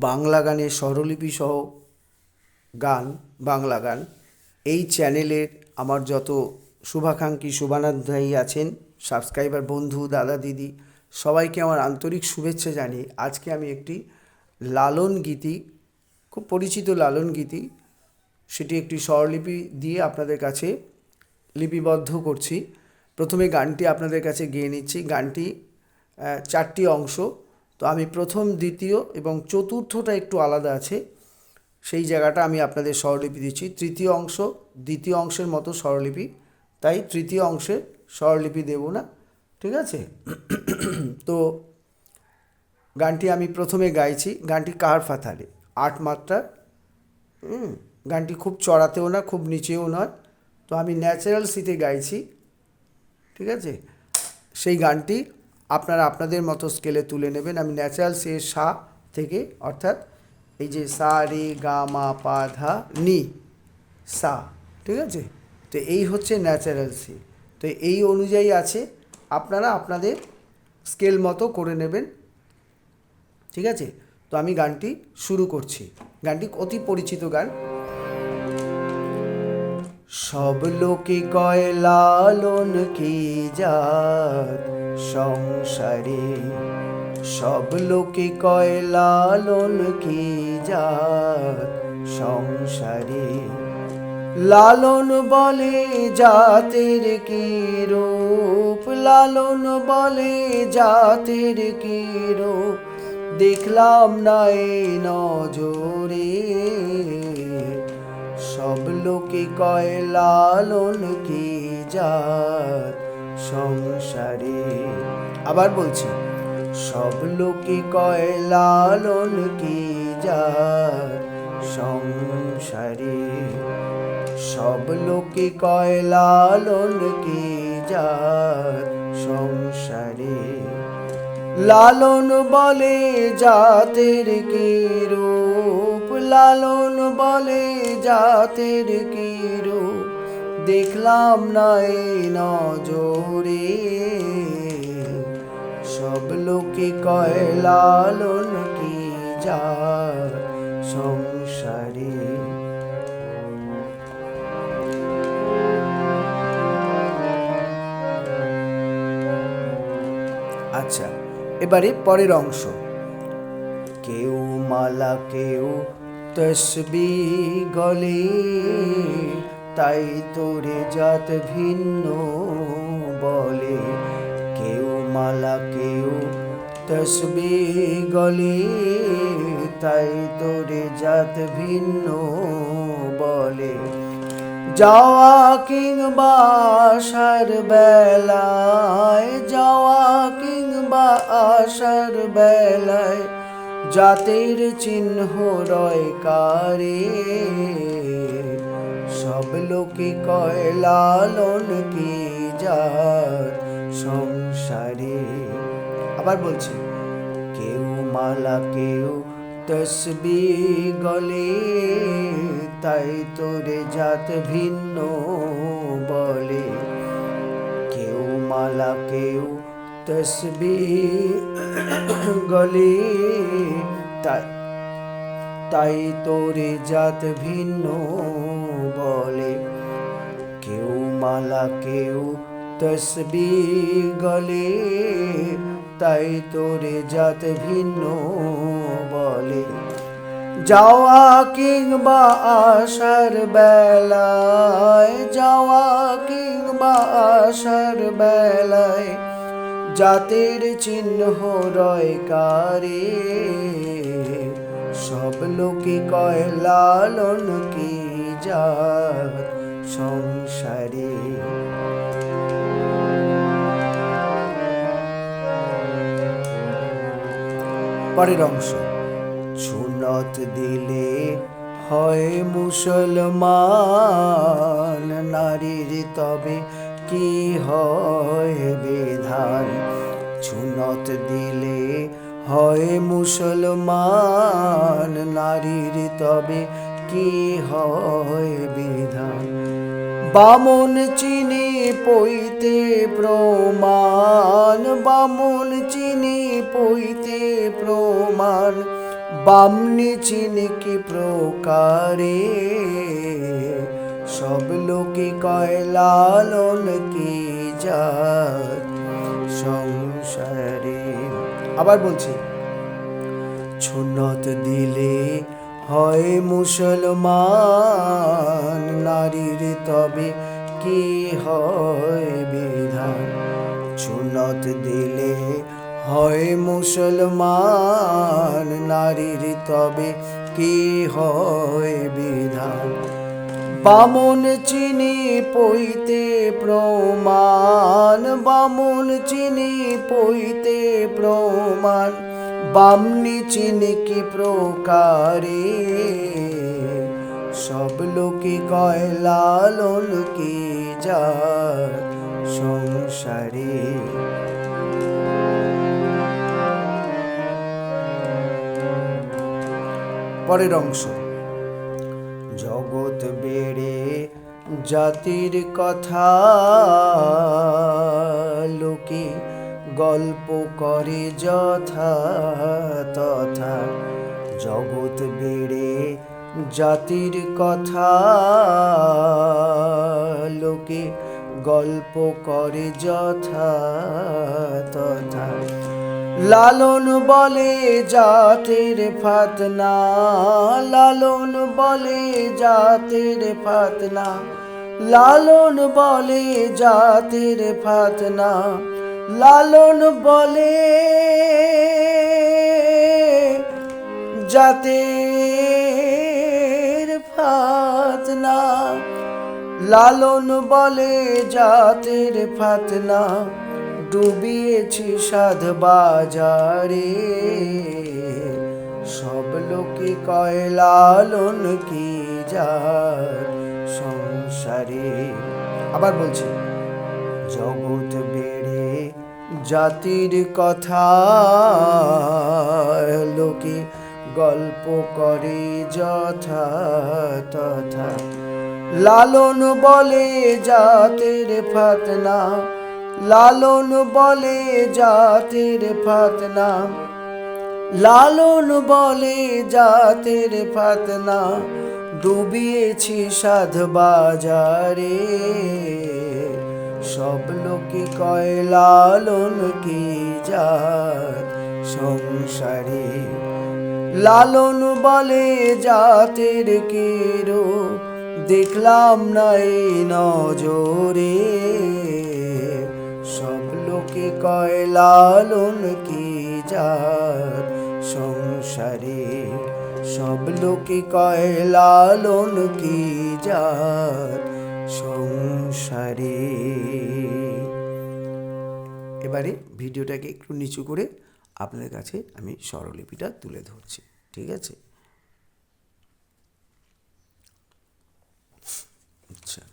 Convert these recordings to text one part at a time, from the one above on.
বাংলা গানের স্বরলিপি সহ গান, বাংলা গান, এই চ্যানেলের আমার যত শুভাকাঙ্ক্ষী শুভানুধ্যায়ী আছেন, সাবস্ক্রাইবার বন্ধু, দাদা, দিদি, সবাইকে আমার আন্তরিক শুভেচ্ছা জানিয়ে আজকে আমি একটি লালন গীতি, খুব পরিচিত লালন গীতি, সেটি একটি স্বরলিপি দিয়ে আপনাদের কাছে লিপিবদ্ধ করছি। প্রথমে গানটি আপনাদের কাছে গেয়ে নিচ্ছি। গানটি 4টি অংশ। তো আমি প্রথম, দ্বিতীয় এবং চতুর্থটা একটু আলাদা আছে, সেই জায়গাটা আমি আপনাদের স্বরলিপি দিচ্ছি। তৃতীয় অংশ দ্বিতীয় অংশের মতো স্বরলিপি, তাই তৃতীয় অংশে স্বরলিপি দেব না, ঠিক আছে? তো গানটি আমি প্রথমে গাইছি। গানটি কাহার ফাতালে 8 মাত্রা। গানটি খুব চড়াতেও না, খুব নিচেও নয়, তো আমি ন্যাচারাল সিতে গাইছি, ঠিক আছে? সেই গানটি আপনারা আপনাদের মতো স্কেলে তুলে নেবেন। আমি ন্যাচারাল সি সা থেকে, অর্থাৎ এই যে সা রে গা মা পা ধা নি সা, ঠিক আছে? তো এই হচ্ছে ন্যাচারাল সি। তো এই অনুযায়ী আছে, আপনারা আপনাদের স্কেল মতো করে নেবেন, ঠিক আছে? তো আমি গানটি শুরু করছি। গানটি অতি পরিচিত গান। সব লোকে কয় লালন কি জাত সংসারে, সব লোকে কয় লালন কি জাত সংসারে, লালন বলে জাতের কি রূপ, লালন বলে জাতের কি রূপ, দেখলাম না এই নজরে, সব লোকে কয় লালন কি জাত সংসারে। আবার বলছি, সব লোকে কয় লালন কি জাত সংসারে, সব লোকে কয় লালন কি জাত সংসারে, লালন বলে জাতের কি রূপ, লালন বলে জাতের কি রূপ, দেখলাম না এই নজরে, সব লোকে কয় লালন কি জাত সংসারে। আচ্ছা, এবারে পরের অংশ। কেউ মালা কেউ তসবি গলে, তাই তোরে জাত ভিন্ন বলে, কেউ মালা কেউ তসবি গলে, তাই তোরে জাত ভিন্ন বলে, যাওয়া কিংবা আসার বেলায়, যাওয়া কিংবা আসার বেলায়, জাতের চিহ্ন রয় কারে, সব লোকে কয় লালন কি জাত সংসারে। আবার বলছি, কেউ মালা কেউ তসবি গলে, তাই তোরে জাত ভিন্ন বলে, কেউ মালা কেউ তসবি গলে, তাই তোরে জাত ভিন্ন বলে, কেউ মালা কেউ তসবি গলে, তাই তোরে জাত ভিন্ন বলে, যাওয়া কিংবা আসার বেলায়, যাওয়া কিংবা আসার বেলায়, জাতের চিহ্ন রয় কারে, সব লোকে কয় লালন কি জাত সংসারে। পরের অংশ। সুনত দিলে হয় মুসলমান, নারীর তবে কি হয় বিধান, সুনত দিলে হয় মুসলমান, নারীর তবে কি হয় বিধান, বামন চিনি পইতে প্রমাণ, বামন চিনি পইতে প্রমাণ, বামনি চিনি কি প্রকারে, সব লোকে কয় লালন কি জাত সংসারে। আবার বলছি, সুন্নত দিলে হয় মুসলমান, নারীর তবে কি হয় বিধান। সুন্নত দিলে হয় মুসলমান, নারীর তবে কি হয় বিধান। বামন চিনি পইতে প্রমাণ, বামন চিনি পইতে প্রমাণ, বামনি চিনি কি প্রকারে, সব লোকে কয় লালন কি জাত সংসারে। পরের অংশ, জগৎ বেড়ে জাতির কথা, লোকে গল্প করে যথা তথা। জগৎ বেড়ে জাতির কথা, লোকে গল্প করে যথা তথা। লালন বলে জাতের ফাতনা, লালন বলে জাতের ফাতনা, লালন বলে জাতের ফাতনা, লালন বলে জাতের ফাতনা, লালন বলে জাতের ফাতনা। ডুবিয়েছি সাধ বাজারে, সব লোকে কয় লালন কি জাত সংসারে। আবার বলছি, জগৎ বেড়ে জাতির কথা, লোকে গল্প করে যথা তথা। লালন বলে জাতের ফাতনা, লালন বলে জাতের ফাতনা, লালন বলে জাতের ফাতনা। ডুবিয়েছি সাধ বাজারে, সব লোকে কয় লালন কি জাত সংসারে। লালন বলে জাতের কি রূপ, দেখলাম না এই নজরে, সব লোকে কয় লালন কি জাত সংসারে। সব লোকে কয় লালন কি জাত সংসারে। এবারে ভিডিওটাকে একটু নিচু করে আপনাদের কাছে আমি স্বরলিপিটা তুলে ধরছি, ঠিক আছে? আচ্ছা,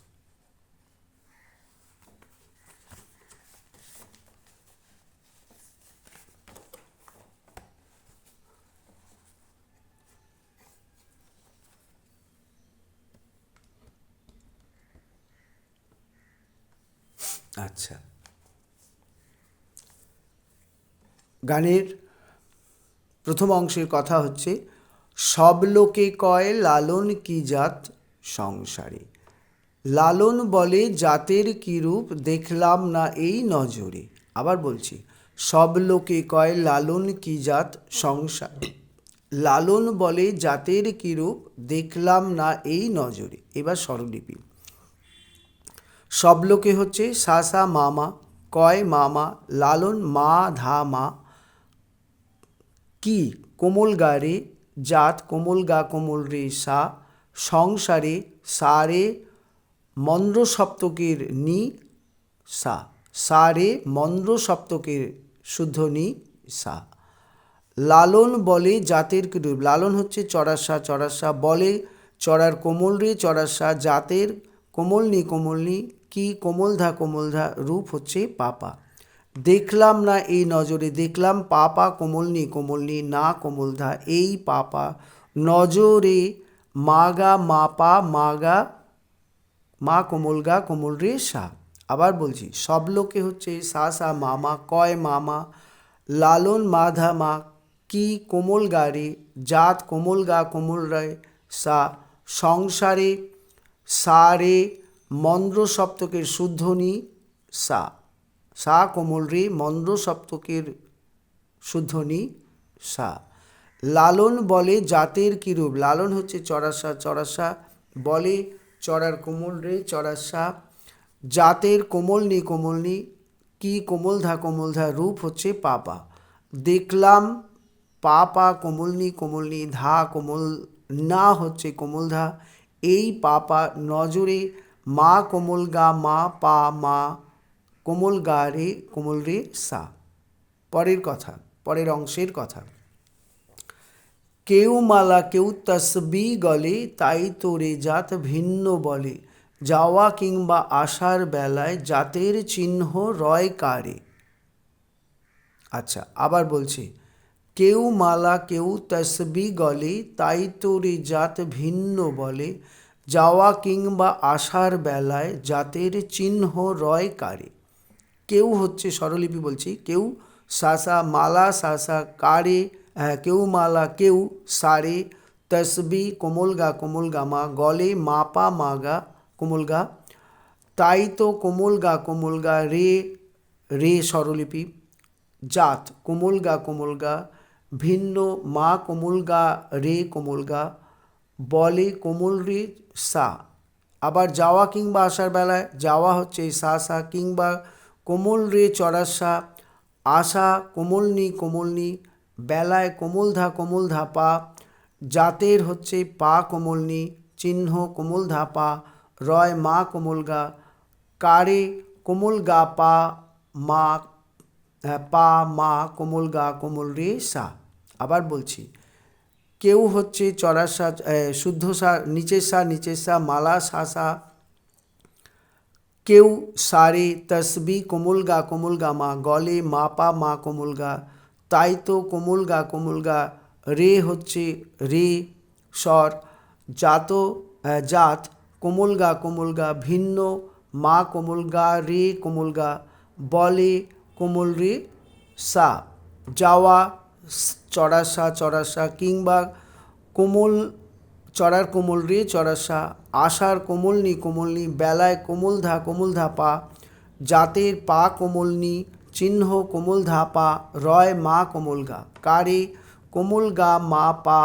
আচ্ছা, গানের প্রথম অংশের কথা হচ্ছে, সব লোকে কয় লালন কি জাত সংসারে। লালন বলে জাতের কি রূপ, দেখলাম না এই নজরে। আবার বলছি, সব লোকে কয় লালন কি জাত সংসারে, লালন বলে জাতের কি রূপ, দেখলাম না এই নজরে। এবার স্বরলিপি, সব লোকে হচ্ছে সা সা মামা, কয় মামা, লালন মা ধা মা, কি কোমল গা রে, জাত কোমল গা কোমল রে সা, সংসারে সা রে মন্দ্র সপ্তকের নি সা, সা রে মন্দ্র সপ্তকের শুদ্ধ নি সা। লালন বলে জাতের কি রূপ, লালন হচ্ছে চড়াসা, চড়াসা বলে চড়ার কোমল রে চড়াসা, জাতের কোমল নি কি কোমল ধা রূপ হচ্ছে পাপা। দেখলাম না এই নজরে, দেখলাম পাপা কোমল নি না কোমল ধা এই পাপা, নজরে মাগা মাপা মাগা মা কোমল গা কোমল রে সা। আবার বলছি, সব লোকে হচ্ছে সা সা মামা, কয় মামা, লালন মাধা মা, কি কোমল গা রে, জাত কোমল গা কোমল রে সা, সংসারে সা রে মন্দ্র সপ্তকের শুদ্ধনি সা, সা কোমল রে মন্দ্র সপ্তকের শুদ্ধনি সা। লালন বলে জাতের কিরূপ, লালন হচ্ছে চড়াসা, চড়াসা বলে চড়ার কোমল রে চড়াসা, জাতের কোমলনি কোমলনি, কি কোমল ধা রূপ হচ্ছে পাপা। দেখলাম পাপা কোমলনি কোমলনি, ধা কোমল না হচ্ছে কোমল ধা, এই পাপা নজরে, মা কোমল গা মা পা মা, কোমল গা রে কোমল রে সা। পরের কথা, পরের অংশের কথা। কেউ মালা কেউ তসবি গলে, তাই তোরে জাত ভিন্ন বলে, যাওয়া কিংবা আসার বেলায় জাতের চিহ্ন রয় কারে। আচ্ছা, আবার বলছি, কেউ মালা কেউ তসবি গলে, তাই তোরে জাত ভিন্ন বলে, যাওয়া কিংবা আসার বেলায় জাতের চিহ্ন রয় কারে। কেউ হচ্ছে স্বরলিপি বলছি, কেউ সাসা মালা সাসা কারে, কেউ মালা কেউ সারে, তসবি কোমল গা মা, গলে মাপা মাগা কোমল গা, তাই তো কোমল গা রে, রে স্বরলিপি, জাত কোমল গা ভিন্ন, মা কোমল গা রে কোমল গা, বলে কোমল রে সা। আবার যাওয়া কিংবা আসার বেলায়, যাওয়া হচ্ছে সা সা, কিংবা কোমল রে চড়াসা, আশা কোমলনি, বেলায় কোমল ধা পা, জাতের হচ্ছে পা কোমলনি, চিহ্ন কোমল ধা পা, রয় মা কোমল গা, কারে কোমল গা পা মা, পা মা কোমল গা কোমল রে সা। আবার বলছি, কেউ হচ্ছে চড়াসা শুদ্ধ সা, নিচের সা মালা সা সা, কেউ সারে তসবি কোমল গা মা, গলে মাপা মা কোমল গা, তাই তো কোমল গা রে হচ্ছে রে স্বর, জাত কোমল গা ভিন্ন, মা কোমল গা রে কোমল গা, বলে কোমল রে সা। যাওয়া চড়াসা কিংবা কোমল চড়ার কোমল রে চড়াসা, আশার কোমলনি, বেলায় কোমল ধা পা, জাতের পা কোমলনি, চিহ্ন কোমল ধা পা, রয় মা কোমল গা, কারে কোমল গা মা পা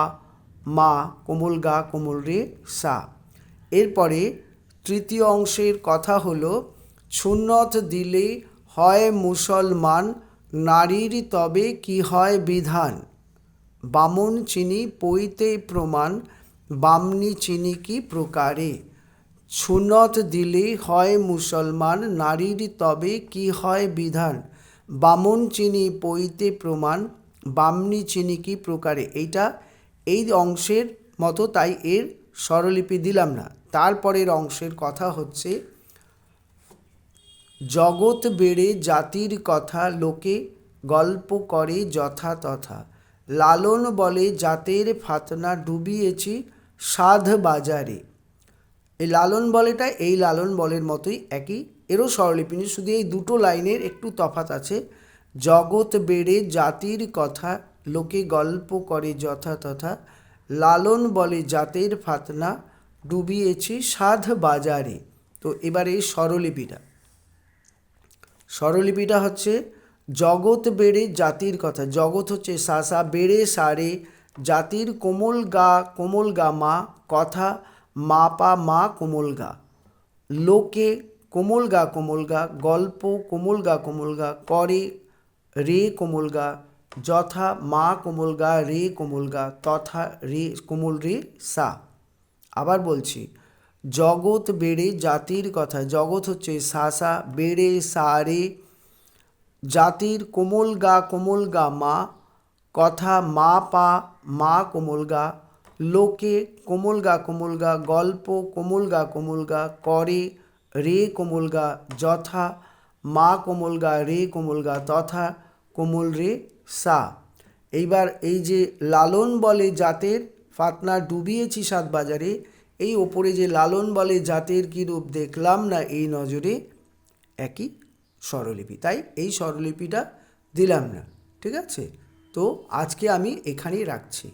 মা, কোমল গা কোমল রে সা। এরপরে তৃতীয় অংশের কথা হলো, সুন্নত দিলে হয় মুসলমান, নারীর তবে কি হয় বিধান, বামন চিনি পইতে প্রমাণ, বামনি চিনি কি প্রকারে। সুন্নত দিলে হয় মুসলমান, নারীর তবে কি হয় বিধান, বামন চিনি পইতে প্রমাণ, বামনি চিনি কি প্রকারে। এইটা এই অংশের মতো, তাই এর স্বরলিপি দিলাম না। তারপরের অংশের কথা হচ্ছে, জগৎ বেড়ে জাতির কথা, লোকে গল্প করে যথা তথা, লালন বলে জাতের ফাতনা, ডুবিয়েছি সাধ বাজারে। এই লালন বলেটা এই লালন বলের মতোই একই, এরও স্বরলিপি, শুধু এই দুটো লাইনের একটু তফাৎ আছে। জগৎ বেড়ে জাতির কথা, লোকে গল্প করে যথা তথা, লালন বলে জাতের ফাতনা, ডুবিয়েছি সাধ বাজারে। তো এবারে স্বরলিপিটা হচ্ছে, জগৎ বেড়ে জাতির কথা, জগৎ হচ্ছে সা বেড়ে সারে, জাতির কোমল গা মা, কথা মা পা মা কোমল গা, লোকে কোমল গা, গল্প কোমল গা, করে রে কোমল গা, যথা মা কোমল গা রে কোমল গা, তথা রে কোমল রে সা। আবার বলছি, জগৎ বেড়ে জাতির কথা, জগৎ হচ্ছে সা বেড়ে সারে, জাতির কোমল গা মা, কথা মা পা মা কোমল গা, লোকে কোমল গা, গল্প কোমল গা, করে রে কোমল গা, যথা মা কোমল গা রে কোমল গা, তথা কোমল রে সা। এইবার এই যে লালন বলে জাতের ফাতনা, ডুবিয়েছি সাত বাজারে, এই ওপরে যে লালন বলে জাতের কি রূপ, দেখলাম না এই নজরে, একই স্বরলিপি, তাই এই স্বরলিপিটা দিলাম না। ঠিক আছে, তো আজকে আমি এখানেই রাখছি।